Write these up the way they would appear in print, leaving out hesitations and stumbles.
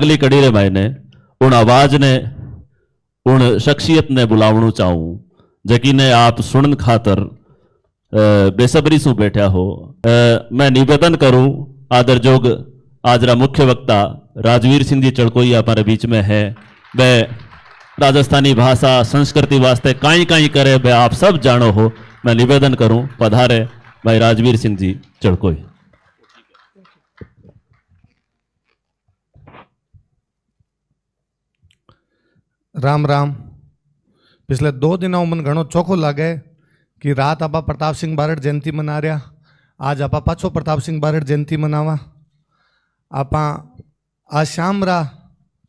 अगली कड़ी रे मायने उन आवाज ने उन शख्सियत ने बुलावणु चाहूँ जकी ने आप सुनन खातर बेसब्री से बैठा हो। मैं निवेदन करूं आदरजोग आजरा मुख्य वक्ता राजवीर सिंह जी चड़कोई हमारे बीच में है। वे राजस्थानी भाषा संस्कृति वास्ते काई काई करे वे आप सब जानो हो। मैं निवेदन करूं पधारे भाई राजवीर सिंह जी चड़कोई। राम राम। पिछले 2 दिनों मन घणो चोखो लागे कि रात आप प्रताप सिंह बारड जयंती मना रहा, आज आप पाछो प्रताप सिंह बारड जयंती मनावा। आप आज शाम रा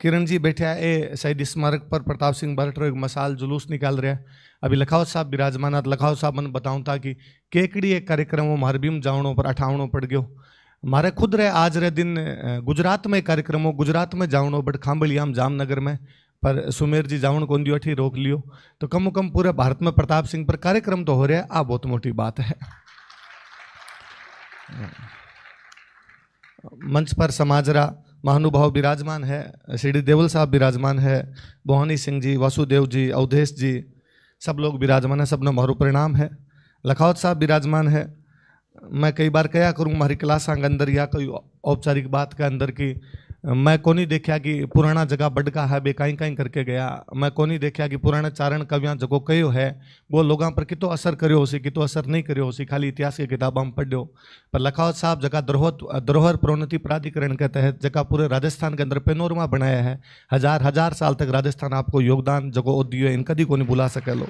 किरण जी बैठा ए शहीद स्मारक पर प्रताप सिंह बारड रो एक मसाल जुलूस निकाल रहा। अभी लखावत साहब विराजमान, लखावत साहब मन बताऊँ था कि केकड़ी एक कार्यक्रम मारे भी जावणो पर अठावणो पड़ गयो। मारे खुद रे आज रे दिन गुजरात में कार्यक्रम हो, गुजरात में जावणो बट खांबलियाम जामनगर में, पर सुमेर जी जावण को दियो अठी रोक लियो। तो कम कम पूरे भारत में प्रताप सिंह पर कार्यक्रम तो हो रहा है, आ बहुत मोटी बात है। मंच पर समाजरा महानुभाव विराजमान है, श्री देवल साहब विराजमान है, बोहनी सिंह जी, वासुदेव जी, अवधेश जी, सब लोग विराजमान है, सबने मारू परिणाम है। लखावत साहब विराजमान है। मैं कई बार कया करूँ हमारी क्लास के अंदर या कोई औपचारिक बात के अंदर की मैं को नहीं देखा कि पुराना जगह बडका है बे कहीं कहीं करके गया। मैं को नहीं देखा कि पुराने चारण कवियाँ जगो कयो है वो लोगों पर कितो असर करो हो सी, कितो असर नहीं करो हो सी, खाली इतिहास की किताबों में पढ़ो। पर लखावत साहब जगह धरोहर प्रोन्नति प्राधिकरण के तहत जगह पूरे राजस्थान के अंदर पेनोरमा बनाया है। हजार साल तक राजस्थान आपको योगदान जगो दियो है, इन कदी को नहीं भुला सके लो।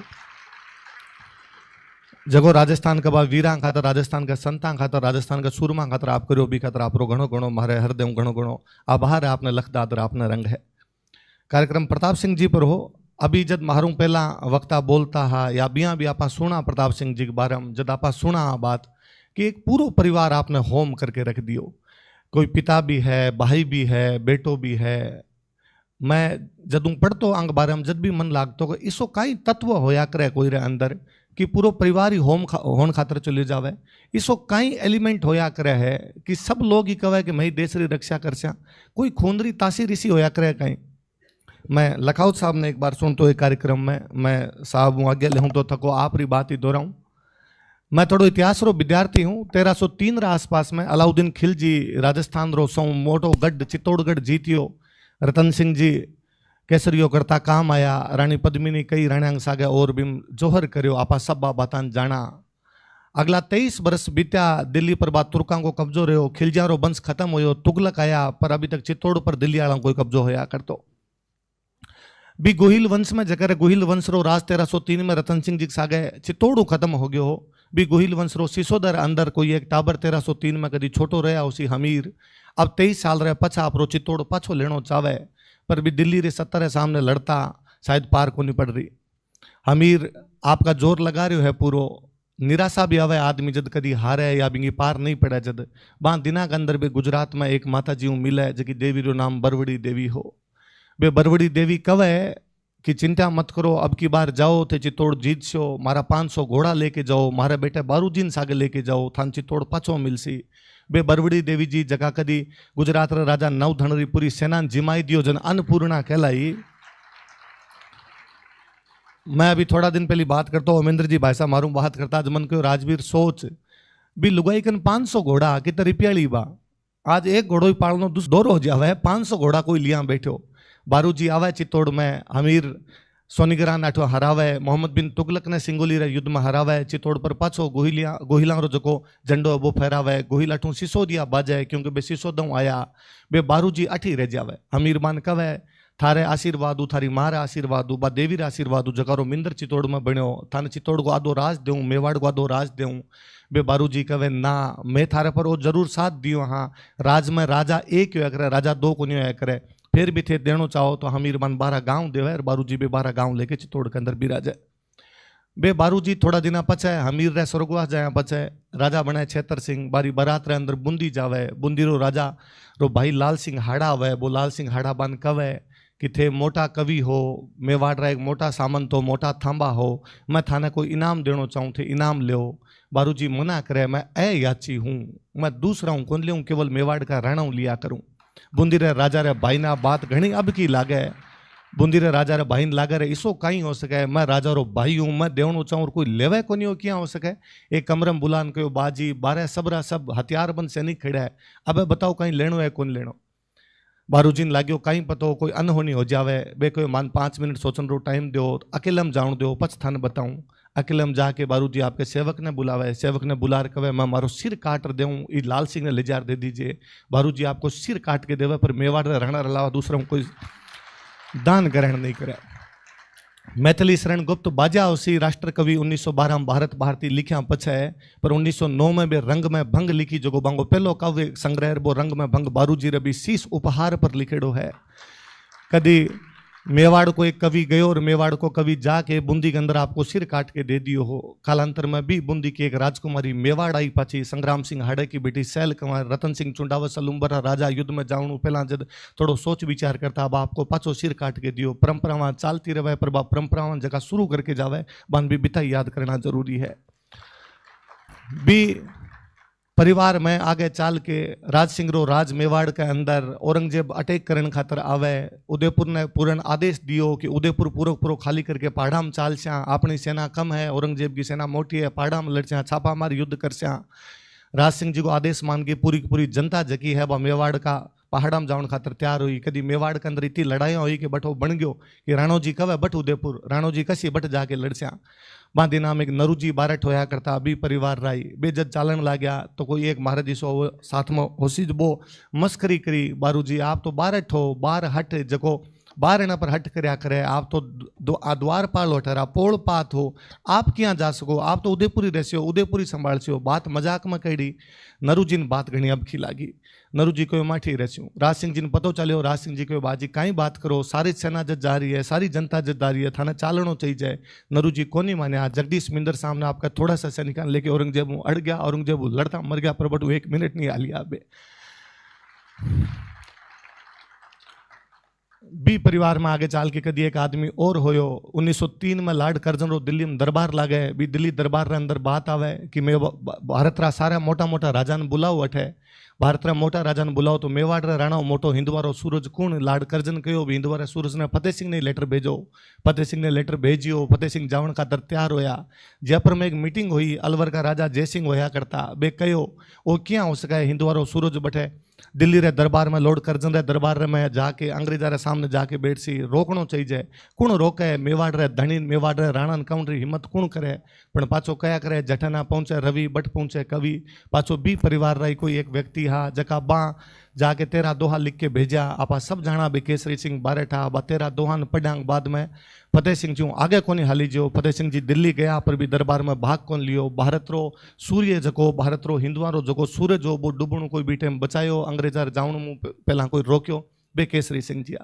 जगो राजस्थान का वीरां खातर, राजस्थान का संतां खातर, राजस्थान का सूरमा खातर आप करो भी खातर आप घणो घणो मारे हृदय घणो घणो आभार है। आपने लखदादर आपने रंग है। कार्यक्रम प्रताप सिंह जी पर हो। अभी जब मारू पहला वक्ता बोलता है या बिया भी आप सुना प्रताप सिंह जी के बारे में, जब आप सुना बात कि एक पूरा परिवार आपने होम करके रख दियो, कोई पिता भी है, भाई भी है, बेटो भी है। मैं जदू पढ़तो अंग बारे में जब भी मन लागतो कि इसो कई तत्व होया करे कोई रे अंदर कि पूरा परिवार ही होन खातर चले जावे। इसो कई एलिमेंट होया करे है कि सब लोग ही कहे कि मैं देश री रक्षा करसा, कोई खूंदरी तासीर इसी होया करे कहीं। मैं लखावत साहब ने एक बार सुनतो एक कार्यक्रम में, मैं साहब हूँ आगे ले तो थको आप री बात ही दोहराऊँ। मैं थोड़ो इतिहास रो विद्यार्थी हूँ। 1303 रा आसपास में अलाउद्दीन खिलजी राजस्थान रो सौ मोटो गढ़ चित्तौड़गढ़ जीतियो। रतन सिंह जी केसरियो करता काम आया। रानी पद्मिनी कई राणा सागे और भी जोहर करो। आपा सब बातान जाना। अगला 23 बरस बीत्या, दिल्ली पर बात तुर्का को कब्जो रहो, खिलजिया रो वंश खत्म हो, तुगलक आया, पर अभी तक चित्तौड़ पर दिल्ली वाला कोई कब्जो होया करतो। भी गोहिल वंश में जगह गोहिल वंश रो राज 1303 में रतन सिंह जी सागे चित्तौड़ खत्म हो गयो हो। भी गोहिल वंश रो सिसोदर अंदर कोई एक टाबर 1303 में कभी छोटो रहा उसी हमीर। अब 23 साल रहे पछा आप चित्तौड़ पाछो लेनो चावे, पर भी दिल्ली रे 70 सामने लड़ता शायद पार को नहीं पड़ रही। हमीर आपका जोर लगा रहे है पूरो। निराशा भी आवे आदमी जद कदी हारे या बिंगी पार नहीं पड़े। जद बां दिना के अंदर भी गुजरात में एक माता जी मिले जकी देवी रो नाम बरवड़ी देवी हो। बे बरवड़ी देवी कवे कि चिंता मत करो, अब की बार जाओ थे चित्तौड़ जीत सो, मारा 500 घोड़ा लेके जाओ, मारे बेटे बारूजीन सागे लेके जाओ, थान चित्तौड़ पाछो मिलसी। बे बरवड़ी देवी जी जगह कदी गुजरात रा राजा नवधन पूरी सेना जिमाई दियो जन अन्नपूर्णा कहलाई। मैं अभी थोड़ा दिन पहले बात करता हूँ, अमेंद्र जी भाई साहब मारू बात करता जमन क्यों राजवीर सोच भी लुगाई कन 500 घोड़ा कि रिपियाली बा। आज एक घोड़ो ही पालनो दो हो जावे, 500 घोड़ा कोई लिया बैठो। बारू जी आवे चित्तौड़ में, हमीर सोनीगरा नाठो हरावे, मोहम्मद बिन तुगलक ने सिंगोली रे युद्ध में हरावे। चित्तौड़ पर पाछो गोहिला रो जको झंडो वो फहरावे। गोहिला ठू सिसोदिया बाजे क्योंकि बे सिसोदों आया। बे बारू जी अठी रह जावे। हमीर मान कवे थारे आशीर्वादू, थारी मारे आशीर्वादू, बा देवी रे आशीर्वादू जकारो मिंदर चित्तौड़ में बण्यो। थाने चित्तौड़ को आधो राज देऊँ, मेवाड़ को आधो राज देऊँ। बे बारू जी कवे ना, मैं थारे पर वो जरूर साथ दियो। हाँ, राज में राजा एक होया करे, राजा दो को नहीं होया करे। फिर भी थे देनो चाहो तो हमीर मन 12 गांव देवे और बारू जी बे 12 गांव लेके चित्तौड़ के अंदर बिराजे। बे बारू जी थोड़ा दिन पचे हमीर रे स्वर्गवास जाया पचे राजा बने छेतर सिंह। बारी बारात रे अंदर बूंदी जावे। बूंदी रो राजा रो भाई लाल सिंह हाड़ा आवे। वो लाल सिंह हाड़ा बान कवे कि थे मोटा कवि हो, मेवाड़ रा एक मोटा सामंत हो, मोटा थांबा हो, मैं थाने कोई इनाम देनो चाहूँ थे, इनाम लो। बारू जी मना करे, मैं ए याची हूँ, मैं दूसरा हूँ, कौन ले केवल मेवाड़ का राणा लिया करूँ। बूंदी रे राजा रे भाई ना बात घनी अब की लागे, बूंदी रे राजा रे भाई लागे रे इसो कहीं हो सके, मैं राजा रो भाई हूँ, मैं देवणु चाहूँ, कोई लेवे को नहीं हो, क्या हो सके। एक कमरे में बुलान कहो बाजी, बारह सबरा सब हथियारबंद सैनिक खड़ा है, अब बताओ कहीं लेनो है कौन लेनो। बारूजी ने लाग्यो कहीं पतो कोई अनहोनी हो जावे, बे कोई मान 5 मिनट सोचन रो टाइम दो, अकेले में जाऊं दो, पछ थाने बताऊं। अकेले में जाके बारूजी आपके सेवक ने बुलावे, सेवक ने बुला कहे मैं मारो सिर काट दूं, ये लाल सिंह ने ले जार दे दीजिए। बारूजी आपको सिर काट के देवे, पर मेवाड़ रे रहना अलावा दूसरा कोई दान ग्रहण नहीं करे। मैथिली शरण गुप्त बाजा उसी राष्ट्र कवि 1912 में भारत भारती लिखा पछे, पर 1909 में भी रंग में भंग लिखी, जो बांगो पहलो काव्य संग्रह वो रंग में भंग बारूजी रे भी शीश उपहार पर लिखेड़ो है। कदी मेवाड़ को एक कवि गयो और मेवाड़ को कवि जाके बूंदी के अंदर आपको सिर काट के दे दियो हो। कालांतर में भी बूंदी की एक राजकुमारी मेवाड़ आई पाची, संग्राम सिंह हाड़े की बेटी सैल कुमार, रतन सिंह चुंडावत सलुंबरा राजा युद्ध में जाऊं पहला जद थोड़ो सोच विचार करता, अब आपको पाछो सिर काट के दियो। परंपरा चालती रहे, पर बाप परंपरा जगह शुरू करके जावे, बान भी बिता याद करना जरूरी है। भी परिवार में आगे चाल के राज सिंह रो राज मेवाड़ के अंदर औरंगजेब अटैक करने खातर आवे, उदयपुर ने पूर्ण आदेश दियो कि उदयपुर पूरो पूरो खाली करके पहाड़ा में चाल स्या, अपनी सेना कम है, औरंगजेब की सेना मोटी है, पहाड़ा में लड़ स्या, छापा मार युद्ध कर स्या। राज सिंह जी को आदेश मान के पूरी की पूरी जनता जगी है वह मेवाड़ का पहाड़ा में जाने खातर तैयार हुई। कभी मेवाड़ के अंदर इतनी लड़ाइयाँ हुई कि बठो बन गयो कि राणो जी कवे बट उदयपुर, राणो जी कसी बट जाके लड़स्या। बांधी नाम एक नरूजी बारठ होया करता, अभी परिवार राई बेजत चालन ला गया, तो कोई एक महाराज जी सो साथ में होसी वो मस्करी करी, बारूजी आप तो बारठ हो, बार हट जको बार एना पर हट करया करे, आप तो द्वारपाल हो ठहरा, पोल पात हो, आप क्या जा सको, आप तो उदयपुरी रहसे हो, उदयपुरी संभाल से हो। बात मजाक में कही, नरूजी ने बात घनी अबखी लागी। नरूजी को माठी रहस्यूं, राज सिंह जी ने पतो चलो, राज सिंह जी को बाजी कहीं बात करो, सारी सेना जद जा रही है, सारी जनता जद जा रही है, थाने चालनो चाहिए जाए। नरूजी को नहीं माने। जगदीश मिंदर सामने आपका थोड़ा सा सैनिक लेके औरंगजेब अड़ गया, औरंगजेब लड़ता मर गया, पर बटू 1 मिनट नहीं आ लिया। बी परिवार में आगे चाल के कदी एक आदमी और होयो। 1903 में लॉर्ड कर्जन रो दिल्ली में दरबार लागे, भी दिल्ली दरबार रे अंदर बात आवे कि मैं भारत रा सारा मोटा मोटा राजा ने बुलाओ अठे, भारत रा मोटा राजा ने बुलाओ, तो मेवाड़ रे राणा मोटो हिंदवारो सूरज कुण, लॉर्ड कर्जन कहो भी हिंदवारे सूरज ने फतेह सिंह ने लेटर भेजो, फतेह सिंह ने लेटर भेजियो, फतेह सिंह जावन खातर तैयार होया। जयपुर में एक मीटिंग हुई, अलवर का राजा जयसिंह होया करता, बे कहो वो क्या हो सके हिंदवारो सूरज बठे। दिल्ली रे दरबार में लॉर्ड कर्जन रे दरबार रे में जाके अंग्रेजा रे सामने जाके बैठ सी, रोकणो चाहिए। कुण रोके? मेवाड़ रे धनी, मेवाड़ रे राणा ने काउंटरी हिम्मत कुण करे? पण पाछो कया करे, जठना पहुंचे रवि, बट पहुंचे कवि, पाछो बी परिवार रही कोई एक व्यक्ति हा जका बा जाके 13 दोहा लिख के भेजा। आपा सब जाना भी केसरी सिंह बारेठा बा 13 दोहा ने पढ़ांग बाद में फतेह सिंह जी आगे कोनी हाली जो। फतेह सिंह जी दिल्ली गया पर भी दरबार में भाग कौन लियो। भारत रो सूर्य जको, भारत रो हिंदुआरो जको सूरज हो वो डूबणु कोई बी टाइम बचायो, अंग्रेजा जावण पहला कोई रोक्यो बे केसरी सिंह जी।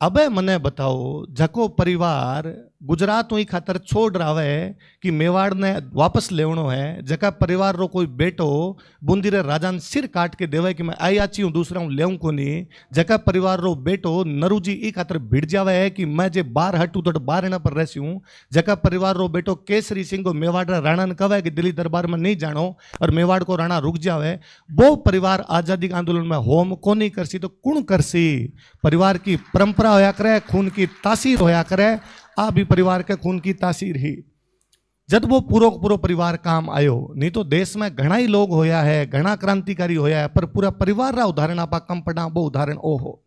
अबे मने बताओ जको परिवार गुजरात ही खातर छोड़ रहा है कि मेवाड़ ने वापस लेवणो है, जका परिवार रो कोई बेटो बूंदी रे राजा ने सिर काट के देवे कि मैं आई आची हूँ दूसरा हूँ लेऊं को नहीं, जका परिवार रो बेटो नरूजी ई खातर भिड़ जावे है कि मैं जे बार हटू तो बार एना पर रहसी हूँ, जका परिवार रो बेटो केसरी सिंह को मेवाड़ रे राणा ने कहे कि दिल्ली दरबार में नहीं जानो और मेवाड़ को राणा रुक जावे, वो परिवार आजादी के आंदोलन में होम को नहीं करसी तो कुण करसी? परिवार की परंपरा होया करे, खून की तासीर होया करे, आ भी परिवार के खून की तासीर ही। जब वो पूरो परिवार काम आयो, नहीं तो देश में घना ही लोग होया है, घना क्रांतिकारी होया है, पर पूरा परिवार रा उदाहरण आपा कम पड़ा, वो उदाहरण ओ हो।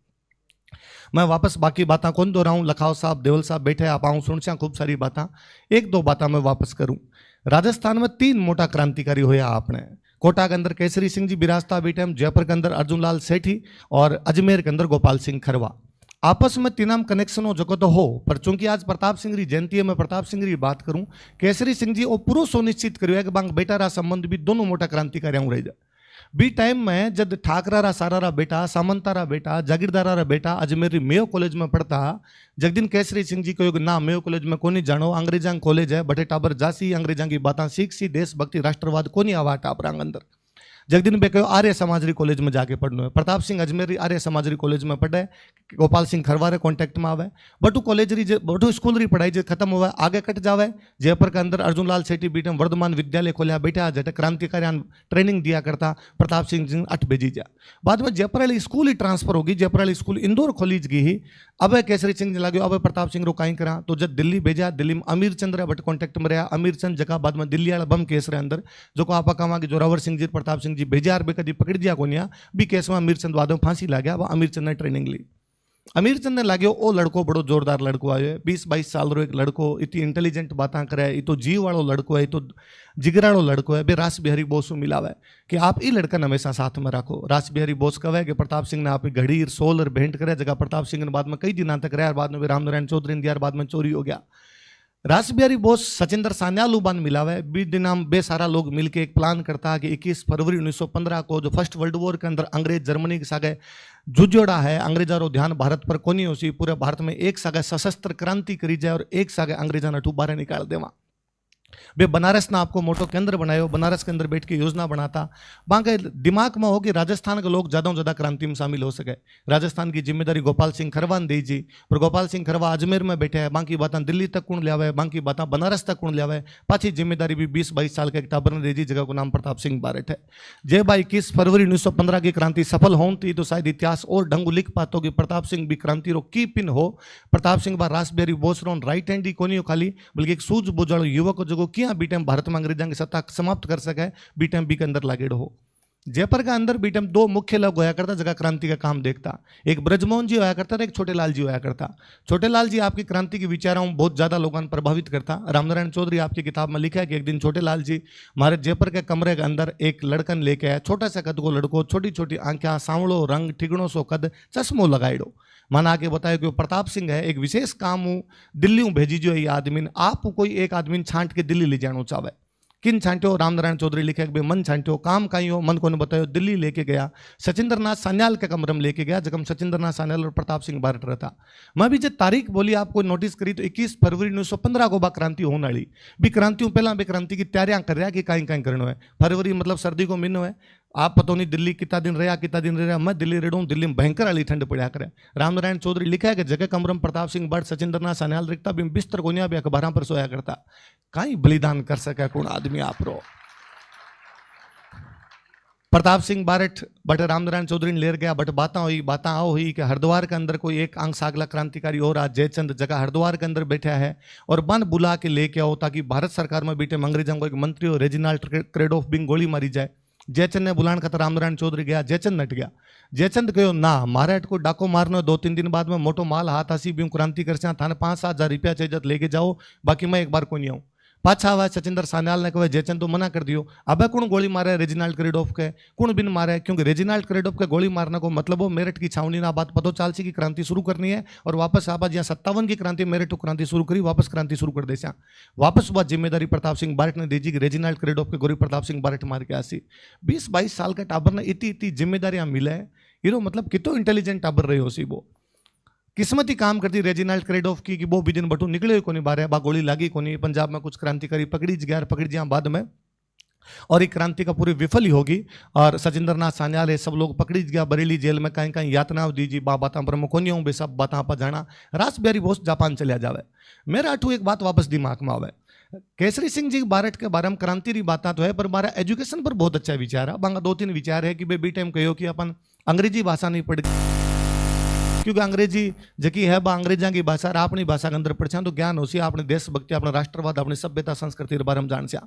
मैं वापस बाकी बातें कौन दोहराऊं, लखाओ साहब देवल साहब बैठे आप आऊं सुनस्या खूब सारी बातें, एक दो बातें मैं वापस करूं। राजस्थान में 3 मोटा क्रांतिकारी होया आपने। कोटा के अंदर केसरी सिंह जी बिराजता बीटे, जयपुर के अंदर अर्जुन लाल सेठी और अजमेर के अंदर गोपाल सिंह खरवा। आपस में तीनाम कनेक्शन हो जको तो हो, पर चूंकि आज प्रताप सिंह री जयंती है, मैं प्रताप सिंह री बात करूं। केसरी सिंह जी वो पूरा सुनिश्चित करियो है कि बांग बेटा रा संबंध भी दोनों मोटा क्रांतिकारी रह जाए। बी टाइम में जब ठाकरा रा सारा रा बेटा, सामंता रा बेटा, जागीरदारा रा बेटा अजमेर री मेयो कॉलेज में पढ़ता, जगदीन केसरी सिंह जी को ना मेयो कॉलेज में कोनी जानो, अंग्रेजां कॉलेज है, बटे टाबर जासी अंग्रेजां की बातें सीख सी, देशभक्ति राष्ट्रवाद कोनी आवा टाबरांग अंदर। जगदीन बे कहो आर्य समाजरी कॉलेज में जाके पढ़नो है। प्रताप सिंह अजमेरी आर्य समाजरी कॉलेज में पढ़े, गोपाल सिंह खरवारे कॉन्टेक्ट में आवे, बटू कॉलेज री बटू स्कूल री पढ़ाई जो खत्म हुआ आगे कट जावे। जयपुर के अंदर अर्जुन लाल सेठी बीटम वर्धमान विद्यालय खोलिया, बैठा जटे क्रांतिकारी ट्रेनिंग दिया करता प्रताप सिंह जी 8 बजे जा। बाद में जयपुर वाली स्कूल ही ट्रांसफर होगी, जयपुर वाली स्कूल इंदौर खोलीज गई ही। अब केसरी सिंह जी लगे अब प्रताप सिंह रो कहीं करा, तो जब दिल्ली भेजा, दिल्ली में अमीर चंद बट कॉन्टेक्ट में रहा। अमीर चंद जगह बाद में दिल्ली वाला बम केस रे अंदर जो को आप कहा कि जोरावर सिंह जी प्रताप सिंह जी भेजा बे कभी पकड़ दिया कोनिया भी केस में अमीर चंद बाद में फांसी ला गया। अमीर चंद ने ट्रेनिंग ली, अमीर चंद ने लाग्यो ओ लड़को बड़ो जोरदार लड़को आयो है, 20-22 साल रो एक लड़को, इतनी इंटेलिजेंट बातें करे, ये तो जीव वालो लड़को है, तो जिगराड़ो लड़को है। बे रास बिहारी बोस मिलावे कि आप ई लड़का हमेशा साथ में रखो। रास बिहारी बोस कहे कि प्रताप सिंह ने आप घड़ी सोल और भेंट करे, जगह प्रताप सिंह ने बाद में कई दिनों तक रहा, बाद में रामनारायण चौधरी दिया, बाद में चोरी हो गया। रास बिहारी बोस सचिंदर सान्याल उबान मिलावे, बी दिनाम बे सारा लोग मिलके एक प्लान करता है कि 21 फरवरी 1915 को जो फर्स्ट वर्ल्ड वॉर के अंदर अंग्रेज जर्मनी के सागे जुझोड़ा है, अंग्रेजा रो ध्यान भारत पर कोनी होसी, पूरे भारत में एक सागे सशस्त्र क्रांति करी जाए और एक सागे अंग्रेजा ने बाहर निकाल देवा। बे बनारस ना आपको मोटो केंद्र बनायो, बनारस के अंदर बैठ के योजना बनाता। बाकी दिमाग में हो कि राजस्थान के लोग ज़्यादा से ज़्यादा क्रांति में शामिल हो सके। राजस्थान की जिम्मेदारी गोपाल सिंह खरवा ने दी जी, पर गोपाल सिंह खरवा अजमेर में बैठे हैं, बाकी बातें दिल्ली तक कौन लियावे, बाकी बातें बनारस तक कौन लियावे। पाछी जिम्मेदारी भी 20-22 साल के एक टाबर ने दी जी, जगह को नाम प्रताप सिंह बारठ है। जे भाई 21 फरवरी 1915 की क्रांति सफल होती तो शायद इतिहास और ढंगू लिख पातो कि प्रताप सिंह भी क्रांति रो की पिन हो। प्रताप सिंह बा रास Bihari Bose row right hand ही कोनी हो खाली, बल्कि एक सूझ बुझाड़ो युवक जो क्या बीटेम भारत में अंग्रेजों की सत्ता समाप्त कर सके, बीटेम बी के अंदर लागेड़ो हो। जयपुर के अंदर बीटेम 2 मुख्य लोग होया करता जगह क्रांति का काम देखता, एक ब्रजमोहन जी होया करता, एक छोटे लाल जी होया करता। छोटे लाल जी आपकी क्रांति की विचारों बहुत ज्यादा लोगों को प्रभावित करता। रामनारायण चौधरी आपकी किताब में लिखा है कि एक दिन छोटे लाल जी हमारे जयपुर के कमरे के अंदर एक लड़कन लेके आया, छोटा सा कद को लड़को, छोटी छोटी आंखें, सांवड़ो रंग, ठिगड़ों सो कद, चश्मो लगाइडो। माना आके बताया कि वो प्रताप सिंह है, एक विशेष काम हूँ दिल्ली भेजी जो ये आदमी, आप कोई एक आदमी छांट के दिल्ली ले जाना चाहे। किन छांट्यो? रामनारायण चौधरी लिखे कि मन छांट्यो, काम कहीं हो, मन को ने बतायो, दिल्ली लेके गया। सचिंद्र नाथ सान्याल के कमरे में लेके गया, जगम सचिंद्र नाथ सान्याल और प्रताप सिंह बारट रहता। मैं भी जब तारीख बोली आपको नोटिस करी तो 21 फरवरी 1915 को बा क्रांति होने वाली। भी क्रांतियों पहला भी क्रांति की तैयारियां कर रहा कि कहीं कहीं करना है। फरवरी मतलब सर्दी को महीनो है, आप पता नहीं दिल्ली कितना दिन रहा, कितना दिन रहा। मैं दिल्ली रेडू, दिल्ली में भयंकर वाली ठंड पड़ा करे। रामनारायण चौधरी लिखा है कि जगह कमरम प्रताप सिंह बट सचिंद्र नाथ सान्याल रिकता भी बिस्तर कोनिया भी अखबार पर सोया करता। कहीं बलिदान कर सके कौन आदमी आप रो। प्रताप सिंह बारठ बट रामनारायण चौधरी ने लेर गया, बट बातें आओ हुई कि हरिद्वार के अंदर कोई एक अंश अगला क्रांतिकारी और आज जयचंद जगह हरिद्वार के अंदर बैठा है और बन बुला के लेके आओ ताकि भारत सरकार में बैठे अंग्रेजों को एक मंत्री हो रेजिनाल्ड क्रेडोफ बिंग गोली मारी जाए। जयचंद ने बुलाने खातर रामनारायण चौधरी गया, जयचंद नट गया। जयचंद कहो ना मारे को डाको मारनो, 2-3 दिन बाद में मोटो माल हाथ आसी भी क्रांति कर थाने 5-7 हज़ार रुपया चाहिए लेके जाओ, बाकी मैं एक बार को नहीं आऊँ। पाछा आवा सचिंद्र सान्याल ने कहा जयचंद तो मना कर दियो। अब कौन गोली मारे? रेजिनाल्ड क्रेडोफ के। कौन बिन मारे? क्योंकि रेजिनाल्ड क्रेडोफ के गोली मारने को मतलब वो मेरठ की छावनी ना बात पतो चाल सी की क्रांति शुरू करनी है और वापस आबा जहाँ 57 की क्रांति मेरठ क्रांति शुरू करी, वापस क्रांति शुरू कर दे। वापस बात जिम्मेदारी प्रताप सिंह बारठ ने दीजी कि रेजिनाल्ड क्रेडोफ के गोली प्रताप सिंह बारठ मार के आसी। 20-22 साल के टाबर ने इतनी जिम्मेदारियां मिले, हीरो मतलब कितो इंटेलिजेंट टाबर रहे हो सी। वो किस्मत ही काम करती रेजिनाल्ड क्रेडोफ की कि वो भी दिन बटू निकले को नहीं बारे, बा गोली लागी को नहीं। पंजाब में कुछ क्रांतिकारी पकड़ी गया, पकड़ दिया बाद में, और एक क्रांति का पूरी विफल ही होगी। और सचिंद्र नाथ सान्याल है सब लोग पकड़ी गया, बरेली जेल में कहीं कहीं यातना दीजिए, बा बात पर मैं कोनी हूँ सब बात पर जाना। रास बिहारी बोस जापान चलिया जावे। मेरा अठू एक बात वापस दिमाग में आवे, केसरी सिंह जी बारठ के बारे में क्रांति री बात तो है, पर हमारा एजुकेशन पर बहुत अच्छा विचार है। बांगा 2-3 विचार है कि बे टाइम कहो कि अपन अंग्रेजी भाषा नहीं पढ़, क्योंकि अंग्रेजी जकी है बा अंग्रेजा की भाषा अपनी भाषा के अंदर पढ़ा तो ज्ञान हो सी, अपने देशभक्ति, अपना राष्ट्रवाद, अपनी सभ्यता संस्कृति के बारे में जान से।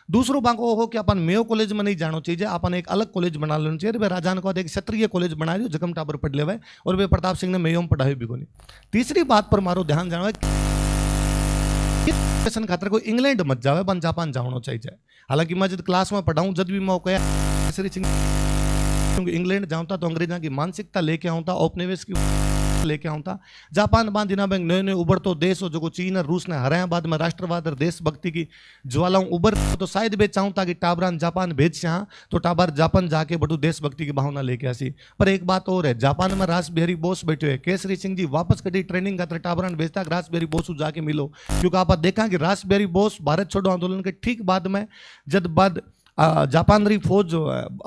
दूसरो बांको हो कि अपन मेयो कॉलेज में नहीं जानो चाहिए, अपन एक अलग कॉलेज बना लेना चाहिए। वे राजान को एक क्षत्रिय कॉलेज बना लियो, जगम टाबर पढ़ ले, और वे प्रताप सिंह ने मेयो में पढ़ाई भी को नहीं। तीसरी बात पर मारो ध्यान जाना खातर को इंग्लैंड मत जावे, बन जापान जानो चाहिए। हालांकि मैं जब क्लास में पढ़ाऊँ जब भी मैं केसरी सिंह क्योंकि इंग्लैंड जाऊँता तो अंग्रेजा की मानसिकता लेके आऊँता, औपनिवेश की लेके आऊँता। जापान बांध दिना बैंक नए नए उभरतो देश हो जो चीन और रूस ने हराया, बाद में राष्ट्रवाद और देशभक्ति की ज्वालाओं उभर, तो शायद वे चाहता कि टाबरान जापान भेज यहाँ तो टाबर जापान जाके बटू देशभक्ति की भावना लेके आसी। पर एक बात और है, जापान में रास बिहारी बोस बैठे हुए, केसरी सिंह जी वापस कभी ट्रेनिंग खातर टाबरान भेजता रास बिहारी बोस जाके मिलो। क्योंकि आप देखा कि रास बिहारी बोस भारत छोड़ो आंदोलन के ठीक बाद में जब बाद जापान री फौज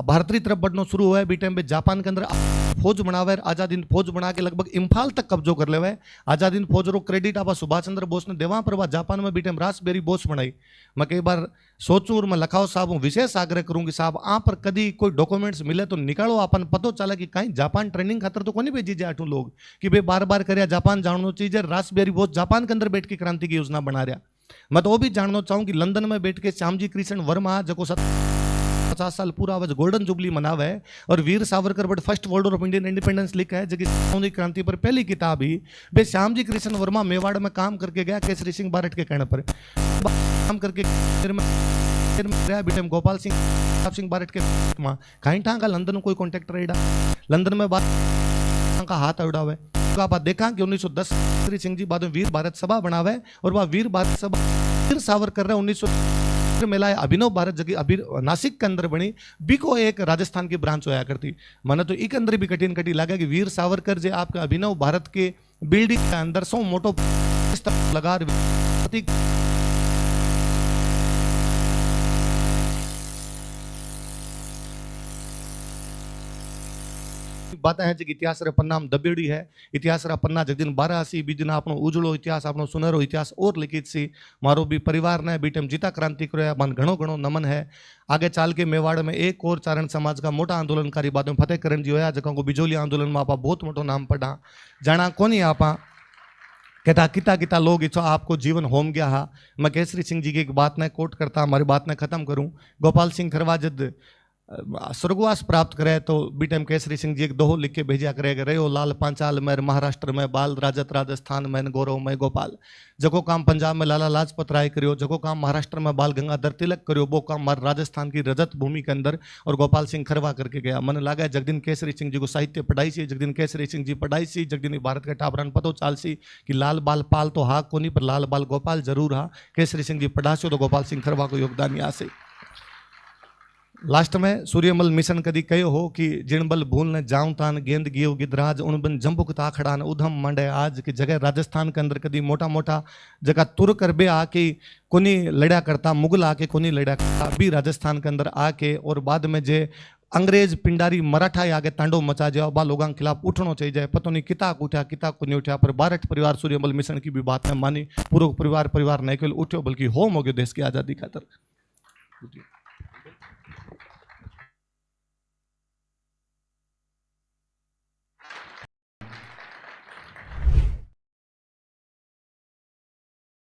भारत री तरफ बढ़ना शुरू हुआ है। बी टाइम पे जापान के अंदर फौज बनावे, आजाद हिंद फौज बना के लगभग इम्फाल तक कब्जो कर लेवे। आजाद हिंद फौज रो क्रेडिट आप सुभाष चंद्र बोस ने देवा, पर वह जापान में बी टाइम रासबेरी बोस बनाई। मैं कई बार सोचूं और मैं लखाओ साहब विशेष आग्रह करूंगी, साहब आप पर कभी कोई डॉक्यूमेंट्स मिले तो निकालो, अपन पतो चला कि कहीं जापान ट्रेनिंग खातर तो कोनी भेजी जाए लोग कि भाई बार बार कर जापान जानना चाहिए। रासबेरी बोस जापान के अंदर बैठ के क्रांति की योजना बना रहा। मैं तो वो भी जानना चाहूँ कि लंदन में बैठ के श्यामजी कृष्ण वर्मा जो 50 साल पूरा आज गोल्डन जुबली मनावा है और Veer Savarkar but first world of Indian independence लिखा है, जो क्रांति पर पहली किताब ही बे श्यामजी कृष्ण वर्मा मेवाड़ में काम करके गया केसरी सिंह बारट के कहने पर काम करके गोपाल सिंह बारट के कहीं का लंदन में कोई कॉन्टेक्ट रहेगा, लंदन में बात का हाथ उड़ावे। तो आप देखा कि 1910 केसरी सिंह जी बाद में वीर भारत सभा बनावे और वह वीर भारत सभा वीर सावरकर रहे 1900 मेला अभिनव भारत जगह नासिक के अंदर बनी बीको एक राजस्थान की ब्रांच होया करती। मैंने तो एक अंदर भी कठिन कठिन लगा कि वीर सावरकर जो आपका अभिनव भारत के बिल्डिंग के अंदर सौ मोटो लगा बातें हैं कि इतिहास रे पन्ना दबेड़ी है। इतिहास रा पन्ना जग दिन 12 बीज दिन आपनो उजड़ो इतिहास आपनो सुनहरो इतिहास और लिखित सी। मारो भी परिवार ने बीटम जीता क्रांति करो मन घणो घणो नमन है। आगे चाल के मेवाड़ में एक और चारण समाज का मोटा आंदोलनकारी बाद में फतेह करण जी होया, जगह को बिजोली आंदोलन में आपा बहुत मोटो नाम पड़ा जाना कोनी आपा कहता किता किता लोग इच्छो आपको जीवन होम गया हा। मैं केसरी सिंह जी की एक बात ने कोट करता हमारी बात ने खत्म करूं। गोपाल सिंह खरवा जद स्वर्गवास प्राप्त करे तो बी टाइम केसरी सिंह जी एक दोहो लिख के भेजा करेगा, रहो लाल पांचाल में महाराष्ट्र में बाल राजत राजस्थान में गौरव में गोपाल। जको काम पंजाब में लाला लाजपत राय करियो, जको काम महाराष्ट्र में बाल गंगाधर तिलक करियो, वो काम हमारे राजस्थान की रजत भूमि के अंदर और गोपाल सिंह खरवा करके गया। मन लगा जगदीन केसरी सिंह जी को साहित्य पढ़ाई सी, जगदीन केसरी सिंह जी पढ़ाई सी, जगदीन भारत के टाबरान पतो चाल सी कि लाल बाल पाल तो हा कोनी पर लाल बाल गोपाल जरूर हा। केसरी सिंह जी पढ़ाशो तो गोपाल सिंह खरवा को योगदान यहाँ से। लास्ट में सूर्यमल मिशन कदी कहो हो कि जिणबल भूल ने जाऊं तान गेंद गियो गिदराज उणबन जंबुक ताखड़ान उधम मंडे आज की जगह राजस्थान के अंदर कदी मोटा मोटा जगह तुर कर बे आके कोनी लड़ा करता, मुगल आके कोनी लड़ा करता, अभी राजस्थान के अंदर आके और बाद में जे अंग्रेज पिंडारी मराठा आगे तांडव मचा जाओ बा लोगों के खिलाफ उठना चाहिए जाए। पता नहीं किता उठा किता को नहीं उठा, पर बारठ परिवार सूर्यमल मिशन की भी बात है मानी, पूरा परिवार नहीं केवल उठो बल्कि होम हो गयो देश की आज़ादी खातर।